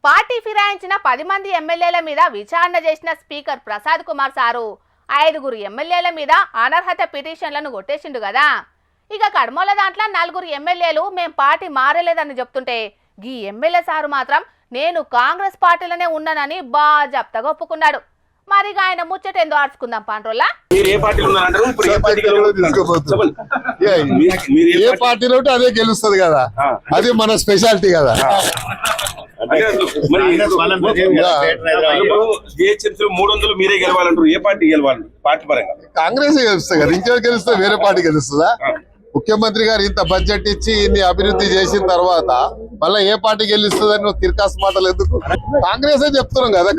Party ఫిరాయించిన 10 మంది ఎమ్మెల్యేల మీద విచారణ చేసిన స్పీకర్ ప్రసాద్ కుమార్ సారు 5 ఎమ్మెల్యేల మీద అనర్హత పిటిషన్లను కొట్టేసిండు కదా. ఇక కడమల దాంట్లో 4 ఎమ్మెల్యేలు మేం పార్టీ మారలేదని చెప్తుంటే గీ ఎమ్మెల్యే సారు మాత్రం నేను కాంగ్రెస్ పార్టీలోనే ఉన్నానని బాజాప్తగా ఒప్పుకున్నాడు. మరి ఆయన ముచ్చట ఎందుకు ఆర్చుకుందాం పాండ్రోల్లా. ఏ పార్టీలో అదే గెలుస్తుంది కదా, అది మన స్పెషాలిటీ కదా. మీరే గెలవాలంటారు, ఏ పార్టీ గెలవాలి? పార్టీ పరంగా కాంగ్రెస్ గెలుస్తుంది కదా, ఇంకే గెలుస్తే వేరే పార్టీ గెలుస్తుందా? ముఖ్యమంత్రి గారు ఇంత బడ్జెట్ ఇచ్చి ఇన్ని అభివృద్ధి చేసిన తర్వాత మళ్ళీ ఏ పార్టీ గెలుస్తుందని నువ్వు తిరకాసు మాటలు ఎందుకు? కాంగ్రెసే చెప్తున్నాం కదా,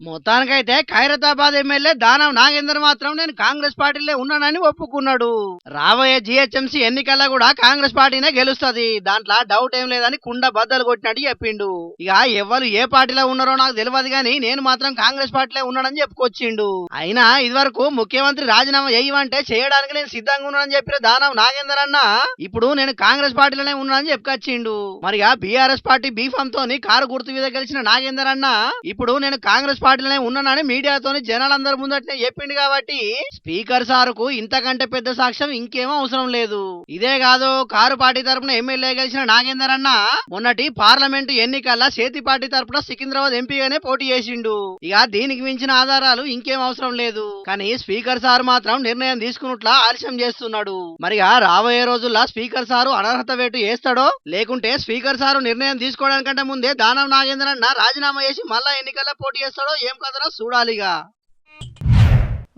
మొత్తానికైతే ఖైరతాబాద్ ఎమ్మెల్యే దానం నాగేందర్ మాత్రం నేను కాంగ్రెస్ పార్టీలో ఉన్నానని ఒప్పుకున్నాడు. రాబోయే జిహెచ్ఎంసీ ఎన్నికల్లో కూడా కాంగ్రెస్ పార్టీనే గెలుస్తుంది, దాంట్లో డౌట్ ఏం లేదని కుండ బద్దలు కొట్టినట్టు చెప్పిండు. ఇక ఎవరు ఏ పార్టీలో ఉన్నారో నాకు తెలియదు గానీ నేను మాత్రం కాంగ్రెస్ పార్టీలో ఉన్నానని చెప్పుకొచ్చిండు. అయినా ఇదివరకు ముఖ్యమంత్రి రాజీనామా చేయమంటే చేయడానికి నేను సిద్ధంగా ఉన్నానని చెప్పిన దానం నాగేందర్ అన్న ఇప్పుడు నేను కాంగ్రెస్ పార్టీలోనే ఉన్నానని చెప్పుకొచ్చిండు. మరిగా బీఆర్ఎస్ పార్టీ బీఫామ్ తోని కారు గుర్తు మీద గెలిచిన నాగేందర్ అన్న ఇప్పుడు నేను కాంగ్రెస్ పార్టీలోనే ఉన్నానని మీడియాతోని జనాలందరి ముందటనే చెప్పిండు. కాబట్టి స్పీకర్ సారుకు ఇంతకంటే పెద్ద సాక్ష్యం ఇంకేమో అవసరం లేదు. ఇదే కాదు, కారు పార్టీ తరపున ఎమ్మెల్యే గెలిచిన నాగేందర్ అన్న మొన్నటి పార్లమెంటు ఎన్నికల్లో చేతి పార్టీ తరపున సికింద్రాబాద్ ఎంపీగానే పోటీ చేసిండు. ఇక దీనికి మించిన ఆధారాలు ఇంకేం అవసరం లేదు. కానీ స్పీకర్ సార్ మాత్రం నిర్ణయం తీసుకున్నట్లా ఆలస్యం చేస్తున్నాడు. మరిగా రాబోయే రోజుల్లో స్పీకర్ సారు అనర్హత వేటు వేస్తాడో లేకుంటే స్పీకర్ సారు నిర్ణయం తీసుకోవడానికంటే ముందే దానం నాగేందర్ అన్న రాజీనామా చేసి మళ్ళా ఎన్నికల్లో పోటీ చేస్తాడో ఏం కదరా చూడాలిగా.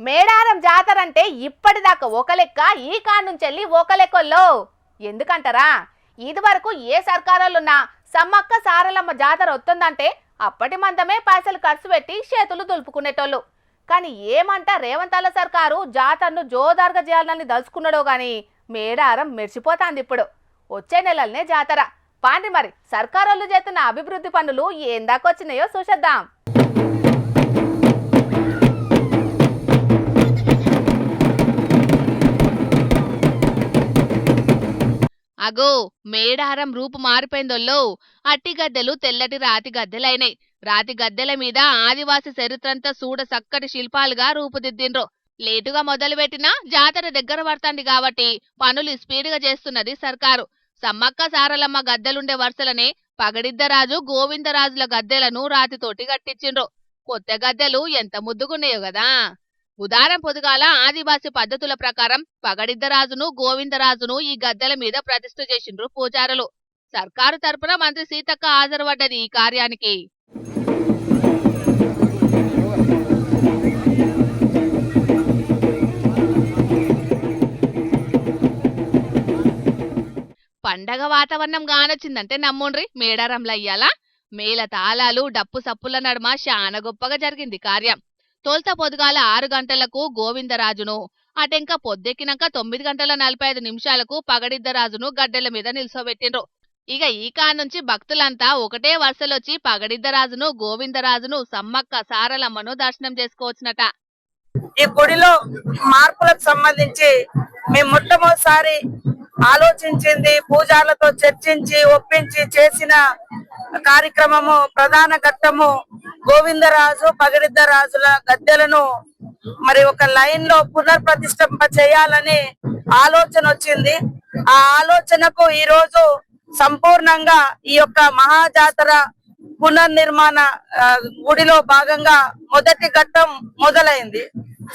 మేడారం జాతర అంటే ఇప్పటిదాకా ఒక లెక్క, ఈ కానుంచెల్లి ఒక లెక్కల్లో. ఎందుకంటారా, ఇది వరకు ఏ సర్కారులున్నా సమ్మక్క సారలమ్మ జాతర వస్తుందంటే అప్పటి మందమే పైసలు ఖర్చు పెట్టి చేతులు దులుపుకునేటోళ్ళు. కానీ ఏమంట రేవంత్ అల్ల సర్కారు జాతరను జోదార్గా చేయాలని దలుచుకున్నాడో గాని మేడారం మెరిచిపోతాంది. ఇప్పుడు వచ్చే నెలలనే జాతర. పాండి మరి సర్కారోళ్ళు చేస్తున్న అభివృద్ధి పనులు ఏం దాకా వచ్చినాయో చూసేద్దాం. అగో మేడారం రూపు మారిపోయిందోల్లో. అట్టి గద్దెలు తెల్లటి రాతి గద్దెలైనాయి. రాతి గద్దెల మీద ఆదివాసి చరిత్రంతా చూడ చక్కటి శిల్పాలుగా రూపుదిద్దిండ్రు. లేటుగా మొదలుపెట్టినా జాతర దగ్గర పడుతుంది కాబట్టి పనులు స్పీడ్గా చేస్తున్నది సర్కారు. సమ్మక్క సారలమ్మ గద్దెలుండే వరుసలనే పగడిద్దరాజు గోవిందరాజుల గద్దెలను రాతితోటి కట్టించిండ్రు. కొత్త గద్దెలు ఎంత ముద్దుగున్నాయో కదా. ఉదారం పొదుగాల ఆదివాసి పద్ధతుల ప్రకారం పగడిద్దరాజును గోవిందరాజును ఈ గద్దెల మీద ప్రతిష్ఠ చేసిండ్రు పూజారులు. సర్కారు తరపున మంత్రి సీతక్క హాజరుపడ్డది ఈ కార్యానికి. పండగ వాతావరణం గానొచ్చిందంటే నమ్ముండ్రి మేడారంలో అయ్యాలా. మేళ తాళాలు డప్పు సప్పుల నడుమ శాన గొప్పగా జరిగింది కార్యం. తొలుత పొద్దుగాల 6 గంటలకు గోవిందరాజును, అటెంక పొద్దెక్కినాక 9:45 పగడిద్దరాజును గడ్డెల మీద నిల్చోబెట్టిండ్రు. ఇక ఈ కానుంచి భక్తులంతా ఒకటే వరుసలొచ్చి పగడిద్దరాజును గోవిందరాజును సమ్మక్క సారలమ్మను దర్శనం చేసుకోవచ్చునట. ఈ గుడిలో మార్పులకు సంబంధించి మేము మొట్టమొదటిసారి ఆలోచించింది, పూజార్లతో చర్చించి ఒప్పించి చేసిన కార్యక్రమము ప్రధాన ఘట్టము గోవిందరాజు పగడిద్దరాజుల గద్దెలను మరి ఒక లైన్ లో పునర్ప్రతిష్ఠింప చేయాలని ఆలోచన వచ్చింది. ఆ ఆలోచనకు ఈ రోజు సంపూర్ణంగా ఈ యొక్క మహాజాతర పునర్నిర్మాణ గుడిలో భాగంగా మొదటి ఘట్టం మొదలైంది,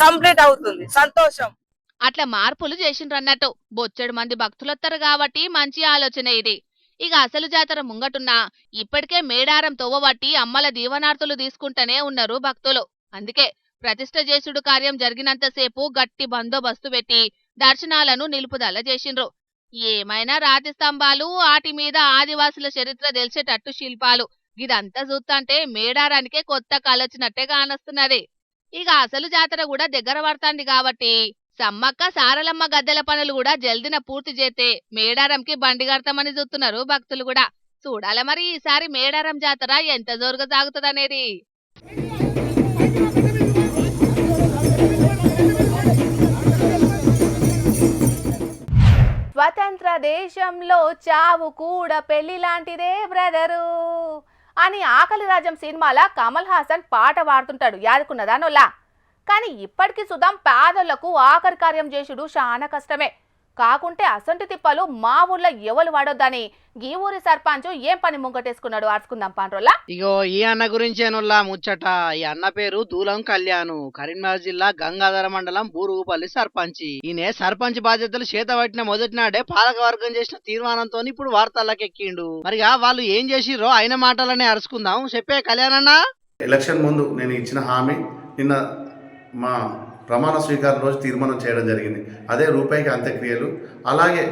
కంప్లీట్ అవుతుంది. సంతోషం. అట్లా మార్పులు చేసిండ్రన్నట్టు. బొచ్చెడు మంది భక్తులొత్తారు కాబట్టి మంచి ఆలోచన ఇది. ఇక అసలు జాతర ముంగటున్నా ఇప్పటికే మేడారం తోవబట్టి అమ్మల దీవనార్తులు తీసుకుంటూనే ఉన్నారు భక్తులు. అందుకే ప్రతిష్ఠ చేసుడు కార్యం జరిగినంతసేపు గట్టి బందోబస్తు పెట్టి దర్శనాలను నిలుపుదల చేసిండ్రు. ఏమైనా రాతి స్తంభాలు, వాటి మీద ఆదివాసుల చరిత్ర తెలిసేటట్టు శిల్పాలు, ఇదంతా చూస్తుంటే మేడారానికే కొత్త కలొచ్చినట్టే కానొస్తున్నది. ఇక అసలు జాతర కూడా దగ్గర పడుతుంది కాబట్టి సమ్మక్క సారలమ్మ గద్దెల పనులు కూడా జల్దిన పూర్తి చేస్తే మేడారంకి బండి కడతామని చూస్తున్నారు భక్తులు కూడా. చూడాల మరి ఈసారి మేడారం జాతర ఎంత జోరుగా సాగుతుందనేది. స్వతంత్ర దేశంలో చావు కూడా పెళ్లి లాంటిదే బ్రదరు అని ఆకలి రాజ్యం సినిమాలో కమల్ హాసన్ పాట పాడుతుంటాడు, యాదుకున్నదా నొల్లా? కానీ ఇప్పటికీ సుధాం పేదలకు ఆఖరి కార్యం చేసుడు చాలా కష్టమే. కాకుంటే అసంటి తిప్పలు మా ఊర్లో ఎవరు వాడొద్దని ఈ ఊరి సర్పంచ్ ఏం పని ముంగటేసుకున్నాడు ఆర్చుకుందాం పాండ్రోలా. ఇగో ఈ అన్న గురించేనుల్లా ముచ్చట. ఈ అన్న పేరు దూలం కళ్యాణ్, కరీంనగర్ జిల్లా గంగాధర మండలం బూరుగుపల్లి సర్పంచ్. ఈయన సర్పంచ్ బాధ్యతలు చేతబట్టిన మొదటి నాడే పాలక వర్గం చేసిన తీర్మానంతో ఇప్పుడు వార్తల్లోకి ఎక్కిండు. మరిగా వాళ్ళు ఏం చేసిర్రో ఆయన మాటలనే అరుచుకుందాం. చెప్పే కళ్యాణ్. ఎలక్షన్ ముందు నేను ఇచ్చిన హామీ నిన్న మా ప్రమాణ స్వీకారం రోజు తీర్మానం చేయడం జరిగింది. అదే రూపాయికి అంత్యక్రియలు. అలాగే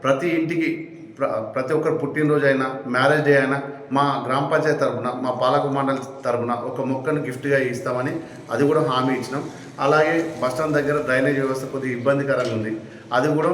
ప్రతి ఇంటికి ప్రతి ఒక్కరు పుట్టినరోజు అయినా మ్యారేజ్ డే అయినా మా గ్రామ పంచాయతీ తరఫున మా పాలక మండలి తరఫున ఒక మొక్కను గిఫ్ట్గా ఇస్తామని అది కూడా హామీ ఇచ్చినాం. అలాగే బస్టాండ్ దగ్గర డ్రైనేజ్ వ్యవస్థ కొద్దిగా ఇబ్బందికరంగా ఉంది, అది కూడా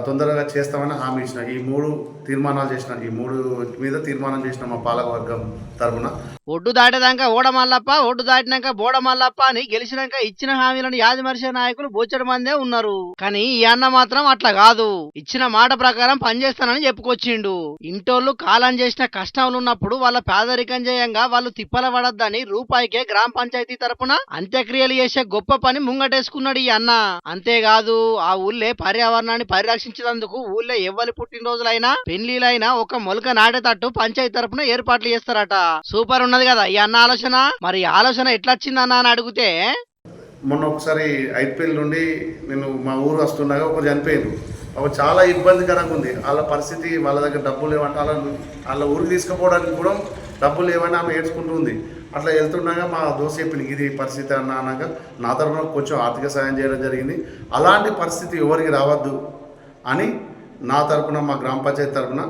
తొందరగా చేస్తామని హామీ ఇచ్చిన. ఈ మూడు తీర్మానాలు చేసిన, ఈ మూడు మీద తీర్మానం చేసిన మా పాలక వర్గం తరఫున. ఒడ్డు దాటేదాకా ఓడమల్లప్ప, ఒడ్డు దాటినాక బోడమల్లప్ప అని గెలిచినాక ఇచ్చిన హామీలను యాదిమరిచే నాయకులు బోచెడు మందే ఉన్నారు. కానీ ఈ అన్న మాత్రం అట్లా కాదు. ఇచ్చిన మాట ప్రకారం పనిచేస్తానని చెప్పుకొచ్చిండు. ఇంటోళ్ళు కాలం చేసిన కష్టాలు ఉన్నప్పుడు వాళ్ళ పేదరికం చేయంగా వాళ్ళు తిప్పల పడద్దని రూపాయికే గ్రామ పంచాయతీ తరపున అంత్యక్రియలు చేసే గొప్ప పని ముంగటేసుకున్నాడు ఈ అన్న. అంతేకాదు ఆ ఊళ్ళే పర్యావరణాన్ని పరిరక్షించేందుకు ఊళ్ళో ఎవ్వరి పుట్టినరోజులైనా పెళ్లిలైనా ఒక మొలక నాటేటట్టు పంచాయతీ తరపున ఏర్పాట్లు చేస్తారట. సూపర్ ఉన్నది కదా ఈ అన్న ఆలోచన. మరి ఆలోచన ఎట్లా వచ్చిందన్న అని అడిగితే, మొన్న ఒకసారి ఐపీఎల్ నుండి నేను మా ఊరు వస్తున్నాగా ఒకరు చనిపోయారు. అప్పుడు చాలా ఇబ్బందికరంగా ఉంది వాళ్ళ పరిస్థితి. వాళ్ళ దగ్గర డబ్బులు లేవంటే వాళ్ళ ఊరికి తీసుకుపోవడానికి కూడా డబ్బులు లేవని ఆమె ఏడ్చుకుంటుంది. అట్లా వెళ్తుండగా మా దోశ చెప్పింది ఇది పరిస్థితి అన్న అన్నాక నా తరఫున కొంచెం ఆర్థిక సాయం చేయడం జరిగింది. అలాంటి పరిస్థితి ఎవరికి రావద్దు అని నా తరపున మా గ్రామ పంచాయతీ తరపున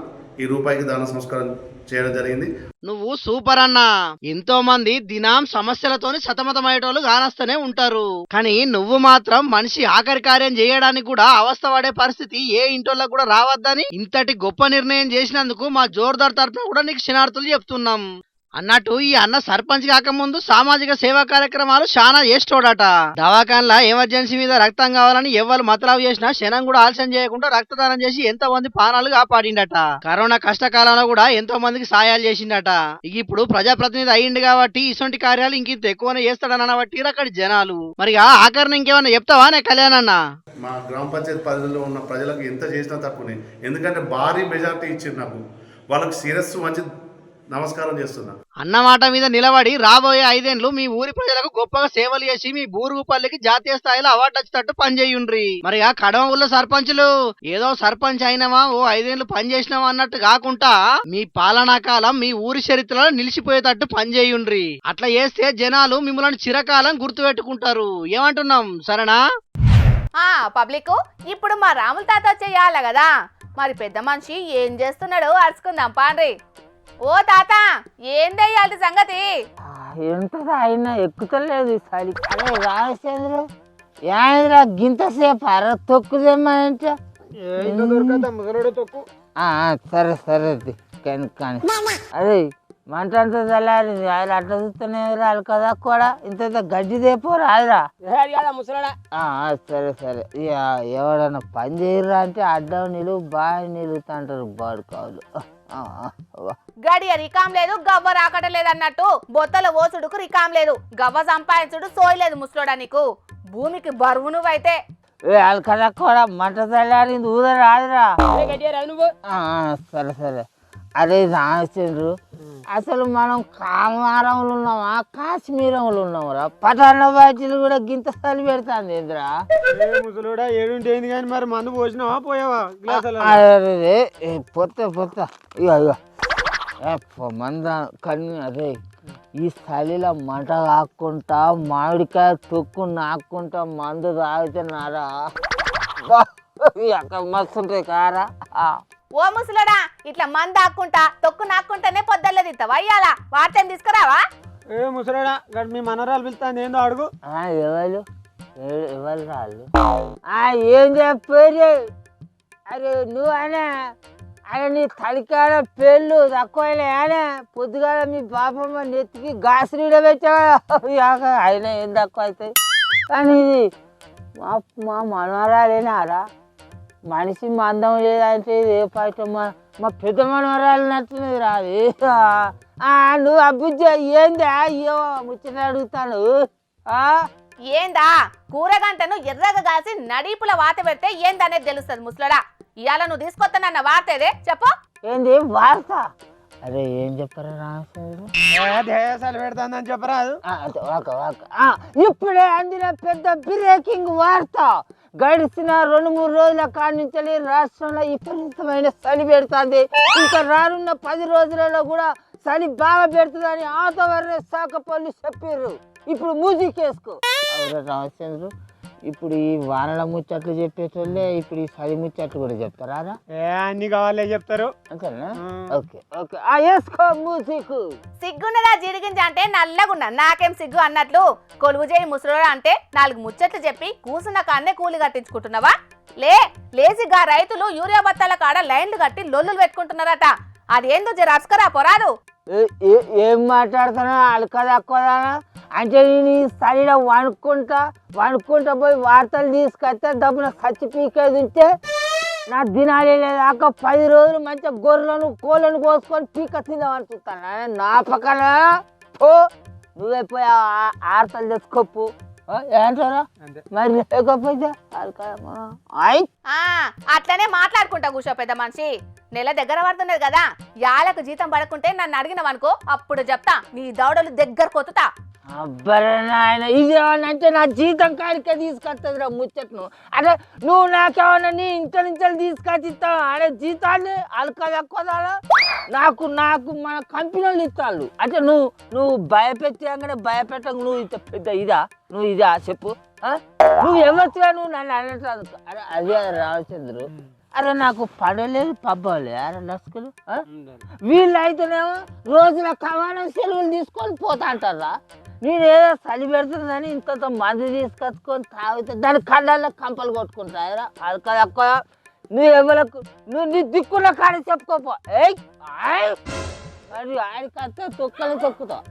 ఈ రూపాయికి దాన సంస్కారం చేయడం జరిగింది. నువ్వు సూపర్ అన్నా. ఎంతో మంది దినం సమస్యలతోని సతమతమయ్యేటోళ్ళు కానస్తూనే ఉంటారు. కానీ నువ్వు మాత్రం మనిషి ఆఖరి కార్యం చేయడానికి కూడా అవస్థ పడే పరిస్థితి ఏ ఇంటోళ్ళకు కూడా రావద్దని ఇంతటి గొప్ప నిర్ణయం చేసినందుకు మా జోర్దార్ తరపున కూడా నీకు క్షణార్థులు చెప్తున్నాం. అన్నట్టు ఈ అన్న సర్పంచ్ కాకముందు సామాజిక సేవా కార్యక్రమాలు చాలా చేస్తోడట. దవాఖాన్లా ఎమర్జెన్సీ మీద రక్తం కావాలని ఎవరు మతలావు చేసినా క్షణం కూడా ఆలస్యం చేయకుండా రక్తదానం చేసి ఎంతో మంది ప్రాణాలు కాపాడిండట. కరోనా కష్టకాలంలో కూడా ఎంతో మందికి సాయాలు చేసిండట. ఇప్పుడు ప్రజాప్రతినిధి అయ్యిండు కాబట్టి ఇటువంటి కార్యాలు ఇంకింత ఎక్కువనే చేస్తాడని బట్టి అక్కడి జనాలు. మరి ఆఖరిని ఇంకేమన్నా చెప్తావా నే కళ్యాణ్ అన్న? మా గ్రామ పంచాయతీ పరిధిలో ఉన్న ప్రజలకు ఎంత చేసినా తక్కువనే. ఎందుకంటే భారీ మెజార్టీ ఇచ్చింది నాకు. వాళ్ళకి శిరస్సు మంచి నమస్కారం చేస్తున్నా. అన్నమాట మీద నిలబడి రాబోయే 5 ఏళ్లు మీ ఊరి ప్రజలకు గొప్పగా సేవలు చేసి మీ బూరుగుపల్లికి జాతీయ స్థాయిలో అవార్డు వచ్చేటట్టు పనిచేయుండ్రి. మరి ఆ కడమ ఊళ్ళో సర్పంచులు ఏదో సర్పంచ్ అయినామా ఓ 5 ఏళ్లు పనిచేసినామా అన్నట్టు కాకుండా మీ పాలనా కాలం మీ ఊరి చరిత్రలో నిలిచిపోయేటట్టు పనిచేయుండ్రి. అట్లా చేస్తే జనాలు మిమ్మల్ని చిరకాలం గుర్తుపెట్టుకుంటారు. ఏమంటున్నాం సరేనా? పబ్లిక్ ఇప్పుడు మా రాముల తాత చేయాలి కదా, మరి పెద్ద మనిషి ఏం చేస్తున్నాడు అరుచుకుందాం పాండ్రి. ఓ తాత ఏందయ్యాలి సంగతి? ఎంతదా అయినా ఎక్కుతలేదు సరి. అరే రామచంద్ర ఏంద్రా గింతసేపు అర తొక్కుదేమంటే సరే సరే కానీ కానీ అరే మంట అంతా తెల్లారింది. ఆయన అట్లా చూస్తూనే రాలి కదా కూడా ఇంత గడ్డి దేపోరు ఆయరా. సరే సరే ఎవడన్నా పని చేయరా అంటే అడ్డం నిలువు బాగా నిలుగుతుంటారు బాడుకావులు. గడియ రికాం లేదు, గవ్వ రాకటలేదు అన్నట్టు బొత్తల ఓసుడుకు రికాం లేదు, గవ్వ సంపాదించుడు సోయలేదు ముసలోడా నీకు. భూమికి బరువు నువ్వైతే. అలకడా కూడా మంట తెల్లారింది ఊర రాదురా. సరే సరే అరే రామచంద్రు అసలు మనం కామారంలో ఉన్నామా కాశ్మీరంలో ఉన్నామరా? పటాణ బాధ్యులు కూడా గింత చలి పెడతాంది ఏంద్రా. ముసలోడా ఏడుంటేంది కానీ మరి మందు పోసినావా పోయావా? అరే పొత్త పొత్త ఇక మంద కన్ను. అరే ఈ చలిలో మంట కాకుంటా మామిడికాయ తొక్కు నాకుంటా మందు తాగుతున్నారా మస్తుంటాయి కారా. ఓ ముసలోడా ఇట్లా మంద ఆక్కుంటా తొక్కు నాక్కుంటానే పొద్దలేదు ఇస్తావా అయ్యాలా వార్త తీసుకురావా? ముసలోడా మీ మనరాలు పిలుస్తాను ఏందో అడుగు. ఎవరు ఎవరు రాళ్ళు ఏం చెప్పారు? అరే నువ్వు అనే అరే నీ తలికాల పేర్లు తక్కువలే అనే పొద్దుగాల మీ పాపమ్మ నెత్తికి గాసురీడ పెట్టావా? ఆయన ఏం తక్కువ అవుతాయి కానీ ఇది మా మనవరాలేనారా? మనిషి మందం లేదంటే ఇది ఏ పాట మా పెద్ద మనవరాలు నచ్చినది రాదు. నువ్వు అబ్బుజ్జ ఏందా అయ్యో ముచ్చట అడుగుతాను. ఏందా కూరగంటను ఎర్రగా కాసి నడీపుల వాత పెడితే ఏందనేది తెలుస్తుంది ముసలోడా. ఇవాళ నువ్వు తీసుకొస్తానన్న వార్త ఏదే చెప్పు. ఏంది వార్త? అరే ఏం చెప్పరా రామచంద్ర? దేశాలు పెడతానని చెప్పరాదు. ఇప్పుడే అందిన పెద్ద బ్రేకింగ్ వార్త. గడిచిన 2-3 రోజుల కాడి నుంచి రాష్ట్రంలో విపరీతమైన చలి పెడుతుంది. ఇంకా రానున్న 10 రోజులలో కూడా చలి బాగా పెడుతుందని వాతావరణ శాఖ పనులు చెప్పారు. ఇప్పుడు మ్యూజిక్ వేసుకో. అవురా రామచంద్ర, ఇప్పుడు ఈ వానల ముచ్చట్లు చెప్పేటోళ్ళే ఇప్పుడు ఈ చలి ముచ్చట్లు కూడా చెప్తారా? అన్ని కావాలే చెప్తారు అంతేనా? ఓకే ఓకే వేసుకో మ్యూజిక్. సిగ్గున్నదా జిడిగింజ అంటే నల్లగున్నా నాకేం సిగ్గు అన్నట్లు కొలువు చేయి ముసలోడా అంటే 4 ముచ్చట్లు చెప్పి కూసున్న కాన్నే కూలి కట్టించుకుంటున్నావా? లేచిగా రైతులు యూరియా బత్తాల కాడ లైన్లు కట్టి లొల్లులు పెట్టుకుంటున్నారట. అదేందో జర అస్కరా పొరాదు. ఏం మాట్లాడుతున్నా అలకదక్కువదానా? అంటే నేను ఈ చలిలో వణుక్కుంటా పోయి వార్తలు తీసుకొస్తే దబ్బున ఖర్చు పీకేది ఉంటే నా దినాలే లేదాక 10 రోజులు మంచిగా గొర్రెలను కోళ్ళను కోసుకొని పీక తిందామనుకుంటాను. నా పక్కన పో నువ్వే పోయి ఆర్తలు తెచ్చుకోపు. ఏంటారా మరి లేకపోతే అట్లనే మాట్లాడుకుంటా కూర్చో పెద్ద మనిషి. నెల దగ్గర పడుతున్నది కదా, యాలకు జీతం పడకుంటే నన్ను అడిగినవనుకో అప్పుడు చెప్తా నీ దౌడలు దగ్గర కొత్తుతా. అబ్బరే నాయన, ఇదేమనంటే నా జీతం కాడికే తీసుకొస్తుందిరా ముచ్చట్ను. అంటే నువ్వు నాకేమన్నా నీ ఇంటి నుంచి తీసుకొచ్చి ఇస్తావు అదే జీతాన్ని అలకదక్కువదా? నాకు మన కంపెనీలు ఇస్తాళ్ళు. అంటే నువ్వు భయపెట్టాకనే భయపెట్టక నువ్వు ఇంత పెద్ద నువ్వు ఇదా చెప్పు? నువ్వు ఎవరిగా నువ్వు నన్ను అనట్లేదు. అరే అదే రామచంద్రు, అరే నాకు పడలేదు పబ్బలేదు. అరే లస్కులు వీళ్ళు అయితేనేమో రోజుల కమానం సెలవులు తీసుకొని పోతా అంటారా? నేనేదో చలి పెడుతుందని ఇంత మంది తీసుకొచ్చుకొని తాగితే దాని కళ్ళల్లో కంపలు కొట్టుకుంటారా? అది కదా అక్క, నువ్వు ఎవరికి నువ్వు నీ దిక్కున్న కానీ చెప్పుకోపో. ఆడికంతా తొక్కలు తొక్కుతావు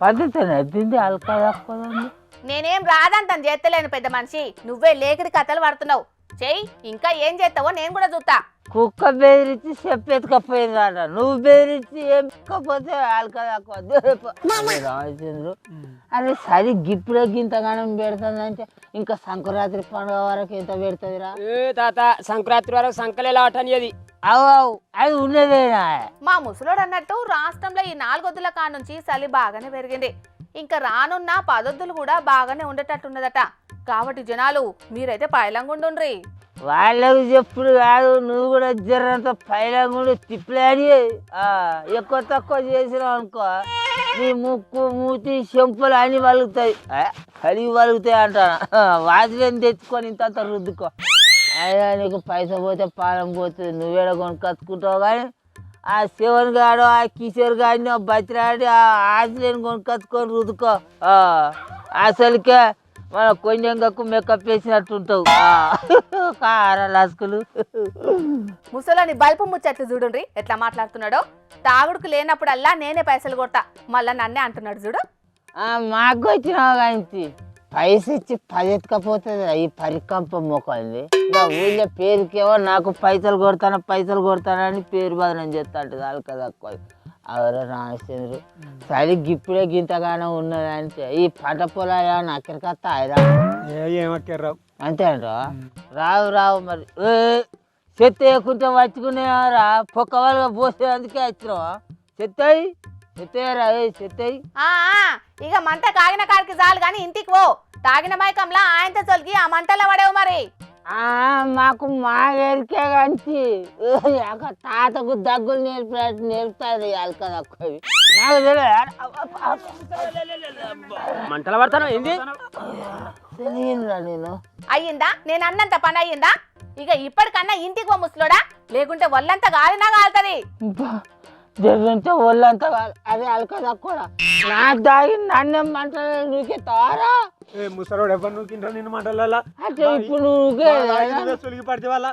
పద్ధతి అద్దింది అలకదక్కుదండి. నేనేం రాదంతం చేస్తలేను పెద్ద మనిషి, నువ్వే లేకిడి కథలు పడుతున్నావు. చెయ్యి ఇంకా ఏం చేస్తావో నేను కూడా చూస్తా. కుక్క బెదిరించి చెప్పెత్తుకపోయిందట, నువ్వు బెదిరించి ఏకపోతే రామచంద్రు. అరే సరి గిప్పుడే గింతగానం పెడుతుందంటే ఇంకా సంక్రాంతి పండుగ వరకు ఎంత పెడుతుందిరా? తాత సంక్రాంతి వరకు సంకలేలా అనేది అవు అది ఉన్నదేనా? మా ముసలోడు అన్నట్టు రాష్ట్రంలో ఈ 4 వద్దుల కాడ నుంచి చలి బాగానే పెరిగింది. ఇంకా రానున్న 10 వద్దులు కూడా బాగానే ఉండేటట్టున్నదట. కాబట్టి జనాలు మీరైతే పైలంగుండ్రి. వాళ్ళకు చెప్పుడు కాదు, నువ్వు కూడా జరంత పైలంగుండి తిప్పలేని ఎక్కువ తక్కువ చేసినావు అనుకో నీ ముక్కు మూతి చెంపులు అన్ని వలుగుతాయి. కలిగి వలుగుతాయి అంటాను. వాటిని తెచ్చుకొని ఇంత రుద్దుకో. అయినా నీకు పైసా పోతే పాలం పోతుంది. నువ్వేడ కొనుక్కొచ్చుకుంటావు కానీ ఆ శివన్ గాడు ఆ కిషోర్ గాడిని బతిరాడి ఆ ఆశలేని కొనుక్కొచ్చుకొని రుద్దుకో. అసలుకే మన కొంచెం కక్కు మేకప్ వేసినట్టుంటావు లాస్కులు. ముసలోని బల్పు ముచ్చట్లు చూడుండ్రి ఎట్లా మాట్లాడుతున్నాడో. తాగుడుకు లేనప్పుడల్లా నేనే పైసలు కొడతా, మళ్ళా నన్నే అంటున్నాడు చూడు. మాకు వచ్చినావు కానీ పైసలు ఇచ్చి 10 ఎత్తుకపోతుంది ఈ పరికంప మొక్కంది. ఇంకా ఊళ్ళో పేరుకేమో నాకు పైసలు కొడతానని పేరు బదనం చేస్తా ఉంటుంది అలకదక్కువ. అవరే రామచంద్రు, సరి గిప్పుడే గింతగానే ఉన్నదంటే ఈ పంట పొలాలు ఏమన్నా అక్కడికి వస్తాయిరా? ఏమక్కర్రావు అంతే అంట. రావు మరి చెత్త వేయకుంటే వచ్చుకునేవారా? పొక్క వాళ్ళగా పోసే అందుకే వచ్చినావా? చెత్తయి ఇక మంట కాగిన కాడికి చాలు గాని ఇంటికి పో. తాగిన మైకంలా ఆయనతో తొలగి ఆ మంటలో పడేవు మరి. మాకు మా ఎరికే కంచి తాతకు దగ్గులు నేర్పుతారు అలకదక్కువ. నాకు మంటల పడతాను ఏంది తెలియదురా. నేను అయ్యిందా? నేను అన్నంత పని అయ్యిందా? ఇక ఇప్పటికన్నా ఇంటికి పో ముసలోడా, లేకుంటే ఒళ్ళంతా గాలినా కాలుతుంది. జరుగుంటే ఒళ్ళంతా అదే అలకదక్కువ. నాకు దాగి నన్నేం మంటలు నీకే తారా ఏ ముసలోడు ఎవరు నూకిండ్రా నిన్ను మంటల అంటే ఇప్పుడు నువ్వు తొలిగి పడితే వాళ్ళ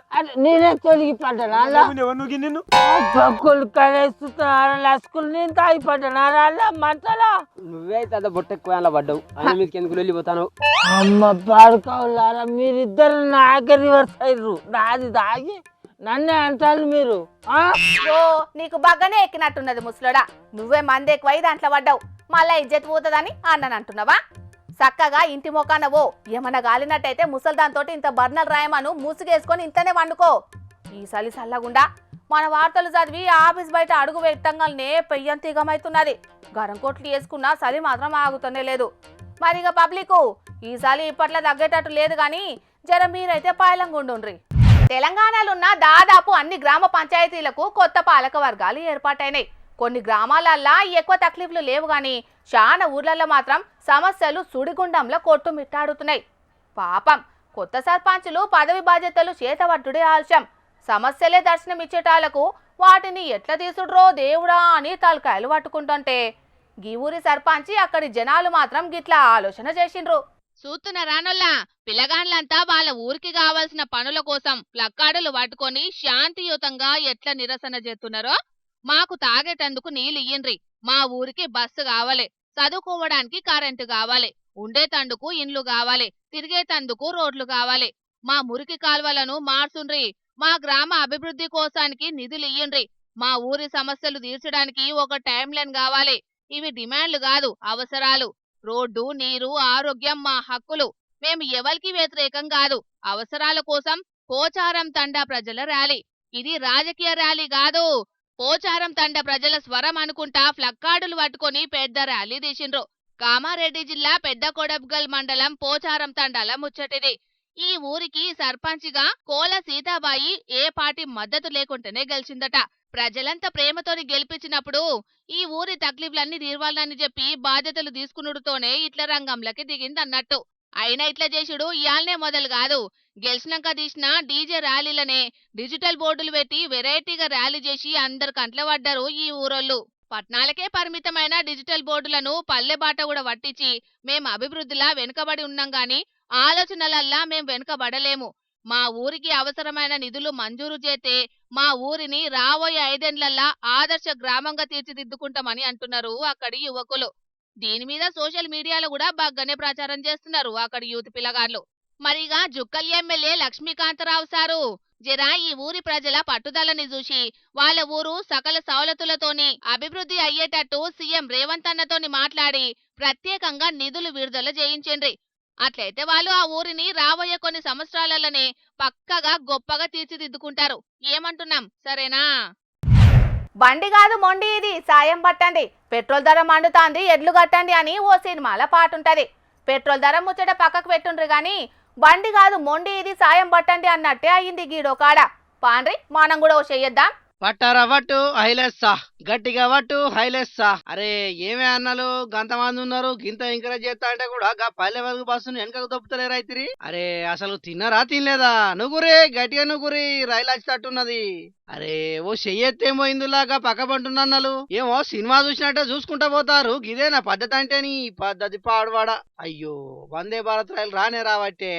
నేనే తొలగి పడ్డాను అలా ఎవరు నూకి నిన్ను బొక్కులు కనేస్తున్నారు లస్కులు నేను తాగిపడ్డాను అలా మంటలా నువ్వే అయితే బొట్ట ఎక్కువ అలా పడ్డావు ఆయన మీదకి ఎందుకు వెళ్ళిపోతాను అమ్మ పాడుకోవాలారా మీరిద్దరు నాకే రివర్స్ అయ్యారు నాది తాగి నన్నే అంటారు మీరు ఓ నీకు బాగానే ఎక్కినట్టున్నది ముసలోడా, నువ్వే మంది ఎక్కువై దాంట్లో పడ్డావు, మళ్ళా ఇజ్జత్ పోతుందని అన్నని అంటున్నావా? చక్కగా ఇంటి మొకానవో ఏమన్నా గాలినట్టయితే ముసల్దాంతో ఇంత బర్నలు రాయమను మూసుగేసుకొని ఇంతనే వండుకో. ఈ సలి సల్లగుండా మన వార్తలు చదివి ఆఫీస్ బయట అడుగు పెట్టంగానే పెయ్యం తీగమైతున్నది. గరం కొట్లు వేసుకున్నా చలి మాత్రం ఆగుతూనే లేదు. మరిగా పబ్లిక్ ఈ చలి ఇప్పట్లో తగ్గేటట్టు లేదు గాని జర మీరైతే పాయలంగుండుండ్రి. తెలంగాణలో ఉన్న దాదాపు అన్ని గ్రామ పంచాయతీలకు కొత్త పాలక వర్గాలు ఏర్పాటైనాయి. కొన్ని గ్రామాలల్లా ఎక్కువ తక్లీఫ్లు లేవు గాని చాలా ఊర్లలో మాత్రం సమస్యలు సుడిగుండంలో కొట్టుమిట్టాడుతున్నాయి. పాపం కొత్త సర్పంచులు పదవి బాధ్యతలు చేతవట్టుడే ఆలస్యం. సమస్యలే దర్శనమిచ్చేటాలకు వాటిని ఎట్లా తీసుడ్రో దేవుడా అని తలకాయలు పట్టుకుంటుంటే గీ ఊరి సర్పంచి అక్కడి జనాలు మాత్రం గిట్లా ఆలోచన చేసిండ్రు. చూస్తున్న రానోళ్ళ పిల్లగాండ్లంతా వాళ్ళ ఊరికి కావాల్సిన పనుల కోసం ప్లక్కార్డులు పట్టుకొని శాంతియుతంగా ఎట్లా నిరసన చేస్తున్నారో, మాకు తాగేటందుకు నీళ్ళు ఇయ్యండ్రి, మా ఊరికి బస్సు కావాలి, చదువుకోవడానికి కరెంటు కావాలి, ఉండేతందుకు ఇండ్లు కావాలి, తిరిగేతందుకు రోడ్లు కావాలి, మా మురికి కాల్వలను మార్చుండ్రి, మా గ్రామ అభివృద్ధి కోసానికి నిధులు ఇయ్యండ్రి, మా ఊరి సమస్యలు తీర్చడానికి ఒక టైం లైన్ కావాలి. ఇవి డిమాండ్లు కాదు, అవసరాలు. రోడ్డు, నీరు, ఆరోగ్యం మా హక్కులు. మేము ఎవరికి వ్యతిరేకం కాదు. అవసరాల కోసం పోచారం తండా ప్రజల ర్యాలీ. ఇది రాజకీయ ర్యాలీ కాదు. పోచారం తండా ప్రజల స్వరం అనుకుంటా ఫ్లక్కార్డులు పట్టుకొని పెద్ద ర్యాలీ తీసిండ్రు. కామారెడ్డి జిల్లా పెద్ద కొడబ్గల్ మండలం పోచారం తండాల ముచ్చటిది. ఈ ఊరికి సర్పంచిగా కోల సీతాబాయి ఏ పార్టీ మద్దతు లేకుంటేనే గెలిచిందట. ప్రజలంతా ప్రేమతోని గెలిపించినప్పుడు ఈ ఊరి తక్లీఫ్లన్నీ తీర్వాలని చెప్పి బాధ్యతలు తీసుకునుడుతోనే ఇట్లా రంగంలోకి దిగిందన్నట్టు. అయినా ఇట్లా చేసుడు ఇయాలనే మొదలు కాదు. గెలిచినాక తీసిన డీజే ర్యాలీలనే డిజిటల్ బోర్డులు పెట్టి వెరైటీగా ర్యాలీ చేసి అందరు కంట్ల పడ్డారు ఈ ఊరోళ్ళు. పట్నాలకే పరిమితమైన డిజిటల్ బోర్డులను పల్లె బాట కూడా పట్టించి మేం అభివృద్ధిలా వెనుకబడి ఉన్నాం గాని ఆలోచనలల్లా మేం వెనుకబడలేము. మా ఊరికి అవసరమైన నిధులు మంజూరు చేస్తే మా ఊరిని రాబోయే 5 ఏళ్లల్లా ఆదర్శ గ్రామంగా తీర్చిదిద్దుకుంటామని అంటున్నారు అక్కడి యువకులు. దీని మీద సోషల్ మీడియాలో కూడా బాగానే ప్రచారం చేస్తున్నారు అక్కడి యూత్ పిల్లగాళ్ళు. మరిగా జుక్కల్ ఎమ్మెల్యే లక్ష్మీకాంతరావు సారు జరా ఈ ఊరి ప్రజల పట్టుదలని చూసి వాళ్ళ ఊరు సకల సౌలతులతోని అభివృద్ధి అయ్యేటట్టు సీఎం రేవంత్ అన్నతోని మాట్లాడి ప్రత్యేకంగా నిధులు విడుదల చేయించండి. అట్లయితే వాళ్ళు ఆ ఊరిని రాబోయే కొన్ని సంవత్సరాలనే పక్కగా గొప్పగా తీర్చిదిద్దుకుంటారు. ఏమంటున్నాం, సరేనా? బండి కాదు మొండి ఇది సాయం పట్టండి, పెట్రోల్ ధర మండుతాంది ఎడ్లు కట్టండి అని ఓ సినిమాల పాటుంటది. పెట్రోల్ ధర ముచ్చట పక్కకు పెట్టుండ్రు గాని బండి కాదు మొండి ఇది సాయం పట్టండి అన్నట్టే అయ్యింది గీడో కాడ. పాండ్రి మనం కూడా ఓ చెయ్యొద్దాం. పట్టారా వట్టు హైలెస్సా, గట్టిగా వట్టు హైలెస్సా. అరే ఏమే అన్నలు గంతమంది ఉన్నారు, గింత ఎంకరేజ్ చేస్తా అంటే కూడా గా పల్లె వరకు బస్సును వెనకకు దొప్పుతలేరు అయితిరి. అరే అసలు తిన్నారా తినలేదా? నువ్వురే గట్టిగా నువ్వురి, రైలు వచ్చేటట్టున్నది. అరే ఓ చెయ్యెత్తేమోయిందిలాగా పక్కబంటున్నలు ఏమో సినిమా చూసినట్టే చూసుకుంటా పోతారు. గిదేనా పద్ధతి అంటే? నీ పద్ధతి పాడువాడా. అయ్యో వందే భారత్ రైలు రానే రావట్టే.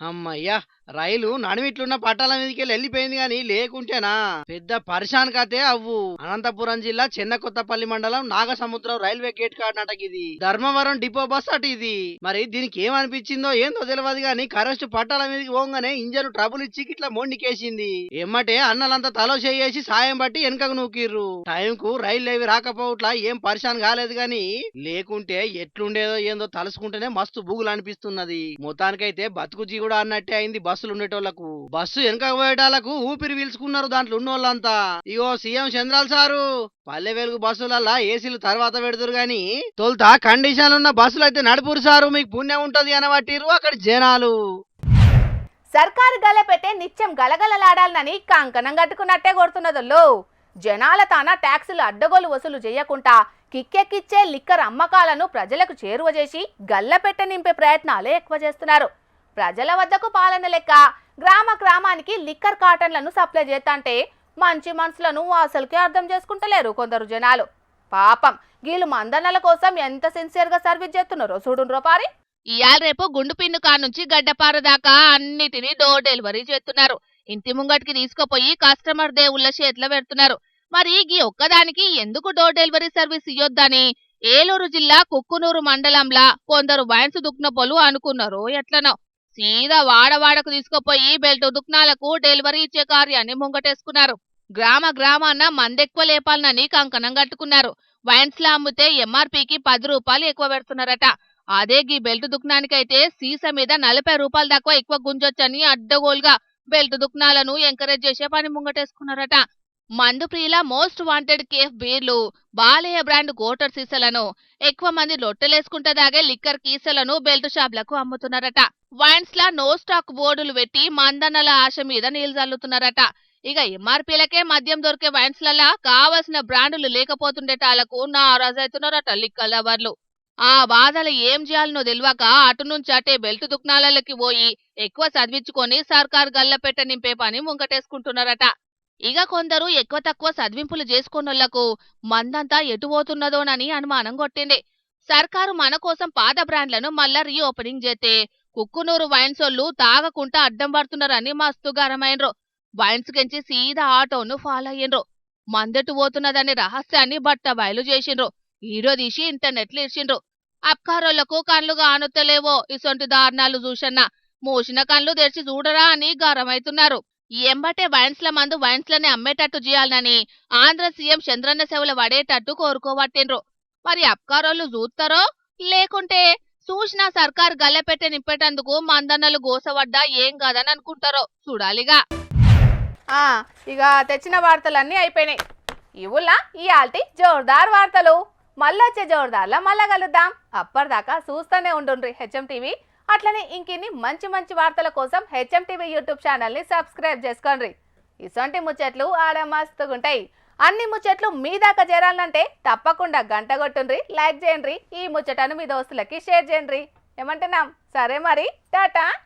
అమ్మయ్యా రైలు నడుమిట్లున్న పట్టాల మీదకి వెళ్ళిపోయింది గాని లేకుంటేనా పెద్ద పరిశాన్ కతే అవ్వు. అనంతపురం జిల్లా చెన్నకొత్తపల్లి మండలం నాగసముద్రం రైల్వే గేట్ కాడనట ఇది. ధర్మవరం డిపో బస్ అటు ఇది. మరి దీనికి ఏమనిపించిందో ఏందో తెలియదు గాని కరెస్ట్ పట్టాల మీదకి పోగానే ఇంజన్ ట్రబుల్ ఇచ్చి ఇట్లా మొండికేసింది. ఎమ్మటే అన్నలంతా తలో చేసి సాయం బట్టి వెనకకు నూకిర్రు. టైంకు రైలు ఏవి రాకపోవట్లా ఏం పరిశాన్ కాలేదు గాని లేకుంటే ఎట్లుండేదో ఏందో తలుసుకుంటేనే మస్తు బూగులు అనిపిస్తున్నది. మొత్తానికైతే బతుకు జీవుడు అన్నట్టే అయింది బస్సులు ఉండేటోళ్లకు. బస్సు వెనక పోయేటాలకు ఊపిరి పీల్చుకున్నారు దాంట్లో ఉన్నోళ్ళంతా. ఇగో సీఎం చంద్రాల్ సారు పల్లె వెలుగు బస్సులల్లా ఏసీలు తర్వాత పెడతారు గాని తొలుత కండిషన్ ఉన్న బస్సులు అయితే నడుపురు సారు, మీకు పుణ్యం ఉంటది అనబట్టిరు అక్కడి జనాలు. సర్కారు గల పెట్టే నిత్యం గలగలలాడాలని కంకణం కట్టుకున్నట్టే కొడుతున్నదోళ్ళు. జనాల తాన ట్యాక్సులు అడ్డగోలు వసూలు చేయకుండా కిక్కెక్కిచ్చే లిక్కర్ అమ్మకాలను ప్రజలకు చేరువ చేసి గల్లపెట్ట నింపే ప్రయత్నాలే ఎక్కువ చేస్తున్నారు. ప్రజల వద్దకు పాలన లెక్క గ్రామ గ్రామానికి లిక్కర్ కాటన్లను సప్లై చేస్తాంటే మంచి మనసులను అసలుకే అర్థం చేసుకుంటలేరు కొందరు జనాలు. పాపం వీళ్ళు మందన్నల కోసం ఎంత సిన్సియర్ గా సర్వీస్ చేస్తున్నారో చూడుండ్రో పారి. ఇయాల రేపు గుండు పిన్ను కానుంచి గడ్డపార దాకా అన్నిటినీ డోర్ డెలివరీ చేస్తున్నారు. ఇంటి ముంగటికి తీసుకుపోయి కస్టమర్ దేవుళ్ళ చేతిలో పెడుతున్నారు. మరి ఈ ఒక్కదానికి ఎందుకు డోర్ డెలివరీ సర్వీస్ ఇయ్యొద్దని ఏలూరు జిల్లా కుక్కునూరు మండలంలా కొందరు వైన్స్ దుక్నపోలు అనుకున్నారు. ఎట్లనో సీదా వాడవాడకు తీసుకుపోయి బెల్ట్ దుక్నాలకు డెలివరీ ఇచ్చే కార్యాన్ని ముంగటేసుకున్నారు. గ్రామ గ్రామాన మందెక్కువ లేపాలనని కంకణం కట్టుకున్నారు. వైన్స్ లా అమ్మితే ఎంఆర్పీకి 10 రూపాయలు ఎక్కువ పెడుతున్నారట. అదే గీ బెల్ట్ దుకాణానికైతే సీసా మీద 40 రూపాయలు దాకా ఎక్కువ గుంజొచ్చని అడ్డగోలుగా బెల్ట్ దుకాణాలను ఎంకరేజ్ చేసే పని ముంగటేసుకున్నారట. మందు ప్రియుల మోస్ట్ వాంటెడ్ కేఫ్ బీర్లు, బాలయ్య బ్రాండ్ గోటర్ సీసాలను, ఎక్కువ మంది లొట్టెలేసుకుంటే దాగే లిక్కర్ కీసలను బెల్ట్ షాప్లకు అమ్ముతున్నారట. వైన్స్ లా నో స్టాక్ బోర్డులు పెట్టి మందన్నల ఆశ మీద నీళ్లు చల్లుతున్నారట. ఇక ఎంఆర్పీలకే మద్యం దొరికే వైన్స్ లలో కావలసిన బ్రాండులు లేకపోతుండేటాలకు నారాజవుతున్నారట లిక్కర్ లవర్లు. ఆ బాధలు ఏం చేయాలనో తెలియక అటు నుంచి అటే బెల్ట్ దుకాణాలకి పోయి ఎక్కువ చదివించుకొని సర్కార్ గల్లపెట్ట నింపే పని ముంగటేసుకుంటున్నారట. ఇక కొందరు ఎక్కువ తక్కువ చదివింపులు చేసుకున్నోళ్లకు మందంతా ఎటు పోతున్నదోనని అనుమానం కొట్టింది. సర్కారు మన కోసం పాత బ్రాండ్లను మళ్ళా రీఓపెనింగ్ చేస్తే కుక్కునూరు వైన్సోళ్లు తాగకుండా అడ్డం పడుతున్నారని మస్తు గరమైనరు. వైన్స్ కెంచి సీదా ఆటోను ఫాలో అయ్యిండ్రు. మందెటు పోతున్నదనే రహస్యాన్ని బట్ట బయలు చేసిండ్రు. వీడియో తీసి ఇంటర్నెట్లు ఇచ్చిండ్రు. అప్కారోళ్లకు కళ్ళు కానొత్తలేవో ఇసొంటి దారుణాలు చూసన్నా మూసిన కళ్ళు తెరిచి చూడరా అని గారమైతున్నారు. ఎంబటే వైన్స్ల మందు వైన్స్లనే అమ్మేటట్టు చేయాలని ఆంధ్ర సీఎం చంద్రన్న సేవలు పడేటట్టు కోరుకోబట్టిండ్రు. మరి అప్కారోళ్ళు చూస్తారో లేకుంటే చూసినా సర్కార్ గల్లెపెట్టే నింపేటందుకు మందన్నలు గోసవడ్డా ఏం కాదని అనుకుంటారో చూడాలిగా. ఇక తెచ్చిన వార్తలన్నీ అయిపోయినాయి. ఇవుల్లా ఈ ఆల్టి జోర్దార్ వార్తలు. మళ్ళొచ్చే జోర్దార్లా మళ్ళా కలుద్దాం. అప్పటిదాకా చూస్తూనే ఉండుండ్రి హెచ్ఎం టీవీ. అట్లనే ఇంకిన్ని మంచి మంచి వార్తల కోసం హెచ్ఎం టీవీ యూట్యూబ్ ఛానల్ని సబ్స్క్రైబ్ చేసుకోండి. ఇసొంటి ముచ్చట్లు ఆడ మస్తుగుంటాయి. అన్ని ముచ్చట్లు మీ దాకా చేరాలంటే తప్పకుండా గంట కొట్టుండ్రి, లైక్ చేయండి, ఈ ముచ్చటను మీ దోస్తులకి షేర్ చేయండి. ఏమంటున్నాం? సరే మరి, టాటా.